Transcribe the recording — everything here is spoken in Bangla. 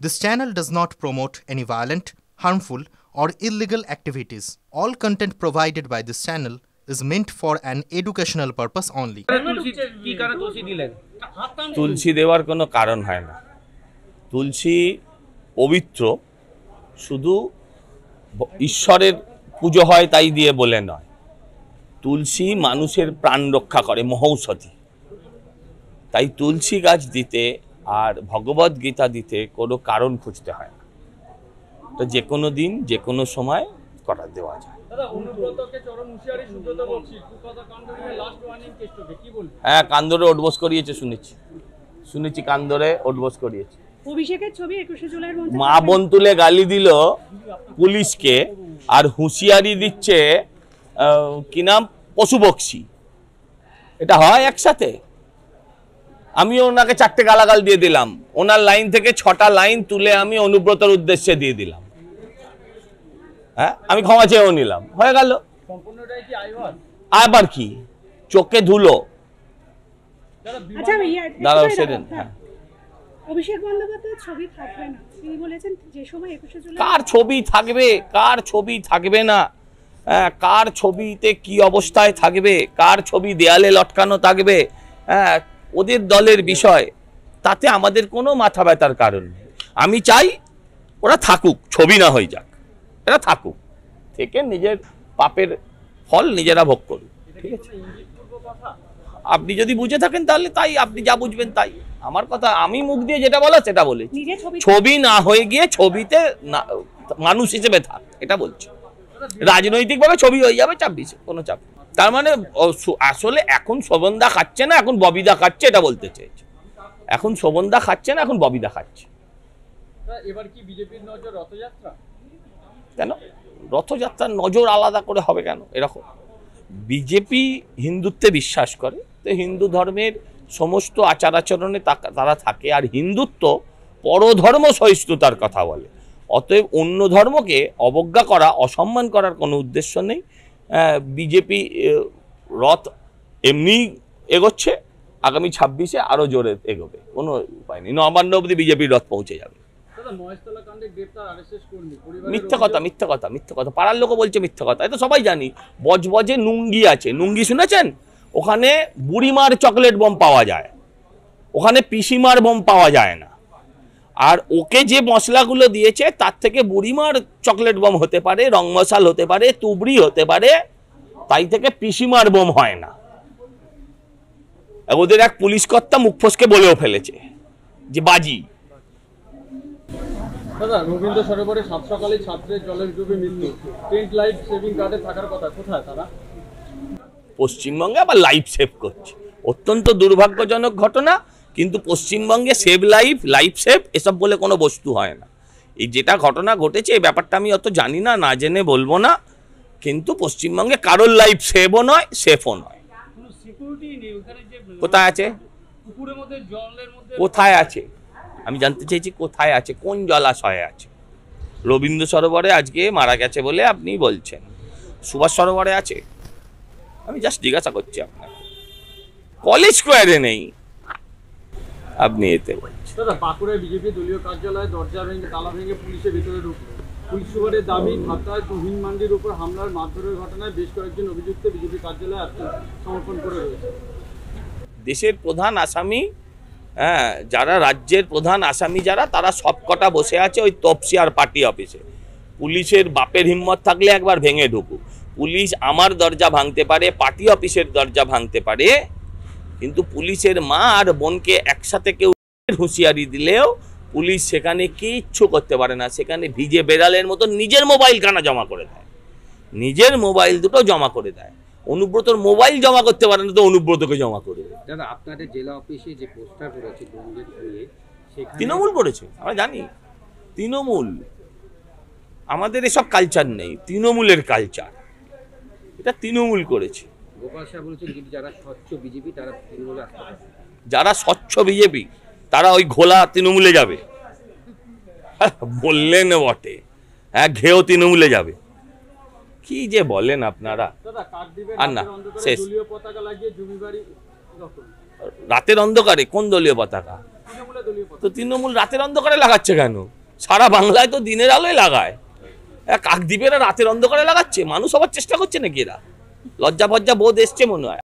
This channel does not promote any violent, harmful, or illegal activities. All content provided by this channel is meant for an educational purpose only. তুলসী দেওয়ার কোনো কারণ হয় না। তুলসী পবিত্র, শুধু ঈশ্বরের পুজো হয় তাই দিয়ে বলে নয়। তুলসী মানুষের প্রাণ রক্ষা করে, মহৌষধি। তাই তুলসী গাছ দিতে আর ভগবদ গীতা দিতে কোনো কারণ খুঁজতে হয় না। তো যে কোনো দিন যে কোনো সময় করা দেওয়া যায়। হ্যাঁ, কান্দরে ওঠবোস করিয়েছে শুনেছি কান্দরে ওঠবোস করিয়েছে। অভিষেকের ছবি 21 জুলাইয়ের মধ্যে মা বোন তুলে গালি দিল পুলিশকে, আর হুঁশিয়ারি দিচ্ছে কি নাম পশুপক্ষী। এটা হয় একসাথে? আমিও ওনাকে 4টে গালাগাল দিয়ে দিলাম, ওনার লাইন থেকে 6টা লাইন তুলে আমি অনুব্রতর উদ্দেশ্যে দিয়ে দিলাম। হ্যাঁ, আমি ক্ষমা চেয়েও নিলাম, হয়ে গেল। আবার কি চোখে ধুলো। আচ্ছা দাঁড়াও সেদিন। হ্যাঁ, অভিষেক বন্দ্যোপাধ্যায়ের ছবি থাকবে না, তিনি বলেছেন যে সময় 21 জুলাই কার ছবি থাকবে কার ছবি থাকবে না, কার ছবিতে কি অবস্থায় থাকবে, কার ছবি দেয়ালে লটকানো থাকবে, ওদের দলের বিষয়, তাতে আমাদের কোনো মাথা ব্যথার কারণ নেই। আমি চাই ওরা থাকুক, ছবি না হয়ে যাক, এরা থাকুক, থেকে নিজের পাপের ফল নিজেরা ভোগ করুক। ঠিক আছে, আপনি যদি বুঝে থাকেন তাহলে তাই, আপনি যা বুঝবেন তাই। আমার কথা, আমি মুখ দিয়ে যেটা বলা সেটা বলেছি। ছবি না হয়ে গিয়ে ছবিতে মানুষ হিসেবে থাক, এটা বলছি। রাজনৈতিকভাবে ছবি হয়ে যাবে 26-এ, কোনো চাপ। তার মানে আসলে এখন শোভনদা খাচ্ছে না, এখন ববিদা খাচ্ছে, এটা বলতে চেয়েছে। এখন শোভনদা খাচ্ছে না, এখন ববিদা খাচ্ছে। এবার কি বিজেপির নজর রথযাত্রা? কেন রথযাত্রার নজর আলাদা করে হবে কেন? এরকম বিজেপি হিন্দুত্বে বিশ্বাস করে, তো হিন্দু ধর্মের সমস্ত আচার আচরণে তারা থাকে, আর হিন্দুত্ব পরধর্ম সহিষ্ণুতার কথা বলে। অতএব অন্য ধর্মকে অবজ্ঞা করা, অসম্মান করার কোনো উদ্দেশ্য নেই। বিজেপি রথ এমনি এগোচ্ছে, আগামী 26-এ আরো জোরে এগোবে, কোনো উপায় নেই। নবান্ন অবধি বিজেপির রথ পৌঁছে যাবে। মিথ্যা কথা, পাড়ার লোকও বলছে মিথ্যা কথা, এটা সবাই জানি। বজবজে নুঙ্গি আছে, নুঙ্গি শুনেছেন? ওখানে বুড়িমার চকলেট বোম পাওয়া যায়, ওখানে পিসিমার বোম পাওয়া যায় না। আর ওকে যে মশলাগুলো দিয়েছে তার থেকে বুড়িমার চকলেট বোম হতে পারে, রং মশাল হতে পারে, তুবড়ি হতে পারে, তাই থেকে পিসিমার বোম হয় না। ওদের এক পুলিশ কর্তা মুখ ফসকে বলেও ফেলেছে যে বাজি। দাদা, রবীন্দ্র সরোবরে সাত সকালে ছাত্রের জলের ডুবে মৃত্যু, টেন্ট লাইট সেভিং কার্ডে থাকার কথা, কোথায় তারা? পশ্চিমবঙ্গে আবার লাইফ সেভ করছে, অত্যন্ত দুর্ভাগ্যজনক ঘটনা। কিন্তু পশ্চিমবঙ্গে সেভ লাইফ সেভ এসব বলে কোনো বস্তু হয় না। এই যেটা ঘটনা ঘটেছে, এই ব্যাপারটা আমি অত জানি না, না জেনে বলবো না। কিন্তু পশ্চিমবঙ্গে কারোর লাইফ সেভও নয়, সেফও নয়। কোথায় আছে? কোথায় আছে আমি জানতে চাইছি, কোথায় আছে, কোন জলাশয়ে আছে? রবীন্দ্র সরোবরে আজকে মারা গেছে বলে আপনি বলছেন, সুভাষ সরোবরে আছে? আমি জাস্ট জিজ্ঞাসা করছি আপনাকে। কলেজ স্কোয়ারে নেই, আপনি এতে বলছেন। দাদা, বাঁকুড়ায় বিজেপি দলীয় কার্যালয়ে দরজা ভেঙে তালা ভেঙে পুলিশের ভিতরে ঢুকলো। পুলিশ সুপারের দাবি, ঢাকায় তুহিন মান্ডির উপর হামলার মারধরের ঘটনায় বেশ কয়েকজন অভিযুক্ত বিজেপি কার্যালয়ে আত্মসমর্পণ করে রয়েছে। দেশের প্রধান আসামি, যারা রাজ্যের প্রধান আসামি যারা, তারা সবকটা বসে আছে ওই তপসিয়ার পার্টি অফিসে। পুলিশের বাপের হিম্মত থাকলে একবার ভেঙে ঢুকুক। পুলিশ আমার দরজা ভাঙতে পারে, পার্টি অফিসের দরজা ভাঙতে পারে, কিন্তু পুলিশের মা আর বোনকে একসাথে কেউ হুঁশিয়ারি দিলেও পুলিশ সেখানে কিচ্ছু করতে পারে না। সেখানে ভিজে বেড়ালের মতো নিজের মোবাইল কানা জমা করে দেয়, নিজের মোবাইল দুটো জমা করে দেয়। অনুব্রতর মোবাইল জমা করতে পারে না, তো অনুব্রতকে জমা করে দেয়। দাদা, আপনাদের জেলা অফিসে যে পোস্টার করেছে তৃণমূল করেছে, আমরা জানি। তৃণমূল, আমাদের এসব কালচার নেই, তৃণমূলের কালচার, এটা তৃণমূল করেছে। গোপাল শাহ বলেছেন যারা স্বচ্ছ বিজেপি তারা তৃণমূলে আসতে পারে, যারা স্বচ্ছ বিজেপি তারা ওই ঘোলা তৃণমূলে যাবে। বললেন বটে, হ্যাঁ, ঘেও তৃণমূলে যাবে। কি যে বলেন আপনারা। আর না, শেষ। রাতের অন্ধকারে কোন দলীয় পতাকা? দলীয় পতাকা। তো তৃণমূল রাতের অন্ধকারে লাগাচ্ছে কেন? সারা বাংলায় তো দিনের আলোয় লাগায়, কাকদ্বীপেরা রাতের অন্ধকারে লাগাচ্ছে? মানুষ হবার চেষ্টা করছে নাকি এরা? লজ্জা ফজ্জা বোধ এসছে মনে হয়।